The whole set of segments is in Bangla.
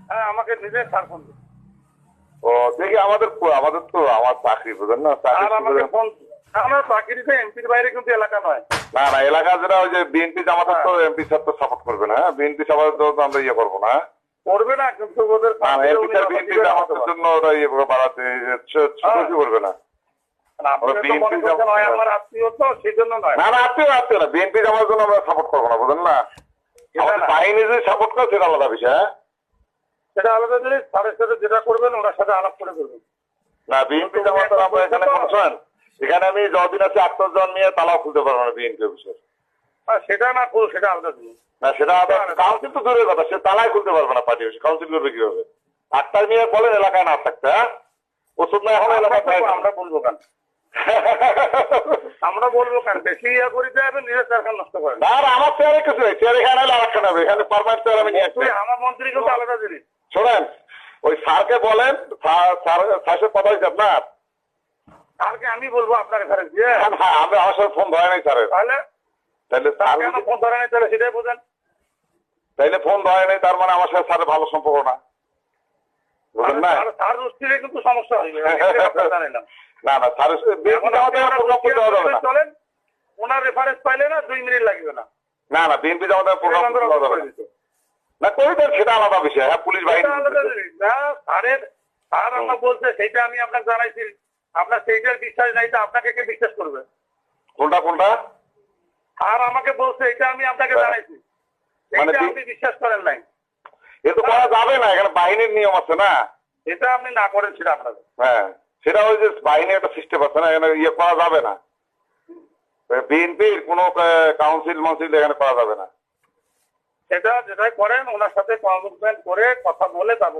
হ্যাঁ, আমাকে নিজে স্যার ফোন দিন। ও দেখি আমাদের তো আমার চাকরি বুঝেন না, আর আমাকে ফোন, আমার চাকরিতে এমপির বাইরে কিন্তু এলাকা নয়। না না, এলাকা যেটা ওই যে বিএনপি জামাতের তো এমপি স্যার তো সাপোর্ট করবে না, বিএনপি জামাতের তো আমরা ইয়ে করবো না, করবে না, কিন্তু ওদের এমপি স্যার বিএনপি জামাতের জন্য ওরা ইয়ে বাড়াতে ছোট কি করবে না। আমার আত্মীয় তো সেই জন্য নয়। না না, আত্মীয় না, বিএনপি জামাতের জন্য আমরা সাপোর্ট করবো না, বুঝেন না। আমাদের বাহিনী যদি সাপোর্ট করে সেটা আলাদা বিষয়। সেটা আলাদা জিনিস, স্যারের সাথে যেটা করবেন ওনার সাথে আলাপ করে করবেন। না, বিএনপি জামাতের আমরা এখানে শোনেন, এখানে আমি যতদিন আছি 8-10 জন নিয়ে তালাও খুলতে পারবো না বিএনপি অফিসের। সেটা না করুন, সেটা আলাদা জিনিস। না সেটা কাউন্সিল তো দূরের কথা, সে তালাই খুলতে পারবে না পার্টি অফিস, কাউন্সিল করবে কিভাবে? 8টা নিয়ে বলেন এলাকায় না থাকতে। হ্যাঁ, ওষুধ না এখন এলাকায় আমরা বলবো কেন? আমরা বলবো কেন? বেশি ইয়ে করে যাবেন, নিজের চেয়ারখান নষ্ট করেন। না আমার চেয়ারে কিছু নেই, চেয়ার এখানে হলে আরেকটা নেবে, এখানে পারমানেন্ট চেয়ার আমি নিয়ে আসছি। আমার মন্ত্রী কিন্তু আলাদা জিনিস। শোনেন, ওই স্যারকে বলেন, স্যারের কথা হয়েছে আপনার? স্যারকে আমি বলবো আপনার ঘরে গিয়ে? হ্যাঁ, আমি আমার সাথে ফোন ধরে নাই স্যারের। তাহলে স্যার কেন ফোন ধরে নাই? তাহলে সেটাই বোঝেন। তাইলে ফোন ধরে নাই, তার মানে আমার সাথে স্যারের ভালো সম্পর্ক না, বুঝলেন না? স্যার দৃষ্টিতে কিন্তু সমস্যা হইবে, জানেন না। না না, স্যারের চলেন, ওনার রেফারেন্স পাইলে না 2 মিনিট লাগবে না। না না, বিএনপি জামাতের প্রোগ্রাম না করে দেন, সেটা আলাদা বিষয়। হ্যাঁ, পুলিশ বাহিনী স্যার আমরা বলছে সেটা আমি আপনাকে জানাইছি, আপনার সেইটার বিশ্বাস নাই তো আপনাকে কে বিশ্বাস করবে? কোনটা? স্যার আমাকে বলছে এটা আমি আপনাকে জানাইছি, মানে আপনি বিশ্বাস করেন নাই। এ তো করা যাবে না, এখানে বাহিনীর নিয়ম আছে না। এটা আপনি না করেন সেটা আপনাদের। হ্যাঁ, সেটা ওই যে বাহিনীর একটা সিস্টেম আছে না, এখানে ইয়ে করা যাবে না। বিএনপির কোন কাউন্সিল এখানে করা যাবে না। সেটা যেটাই করেন ওনার সাথে কনসালটেন্ট করে কথা বলে যাবো।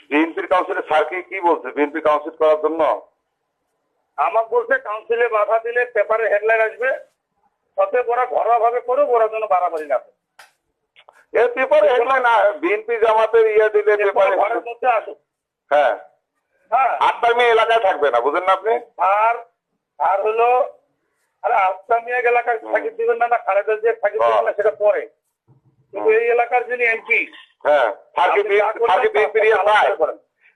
বিএনপির কাউন্সিলের স্যার কি বলছে বিএনপি কাউন্সিল করার জন্য? আমার বলছে কাউন্সিলে বাধা দিলে পেপারে হেডলাইন আসবে, অতএব ওরা ঘরোয়া ভাবে করুক, ওরা যেন বাড়াবাড়ি না করে। এর পেপারে হেডলাইন না, বিএনপি জামাতের ইয়ে দিলে পেপারে ঘরের মধ্যে আসুক। হ্যাঁ হ্যাঁ, 8টা মেয়ে এলাকায় থাকবে না, বুঝেন না আপনি? আর হলো, আরে 8টা মেয়ে এলাকায় থাকি দিবেন না, খালেদা যে থাকি দিবেন না সেটা পরে, কিন্তু এই এলাকার যিনি এমপি, হ্যাঁ, সার্কি বিএনপির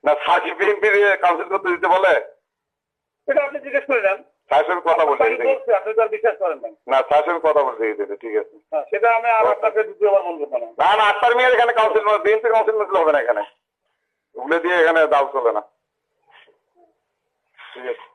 না, সার্কি বিএনপির কাউন্সিল করতে দিতে বলে, সেটা আপনি জিজ্ঞেস করে নেন। স্যারের কথা বলতে আপনি তো আর বিশ্বাস করেন না, স্যারের কথা বলতে দিতে, ঠিক আছে। সেটা আমি আর আপনাকে দ্বিতীয়বার বলবো না। না না, 8টার মেয়ের এখানে কাউন্সিল বিএনপি কাউন্সিল করতে হবে না, এখানে ওগুলো দিয়ে এখানে দাও চলে না, ঠিক আছে।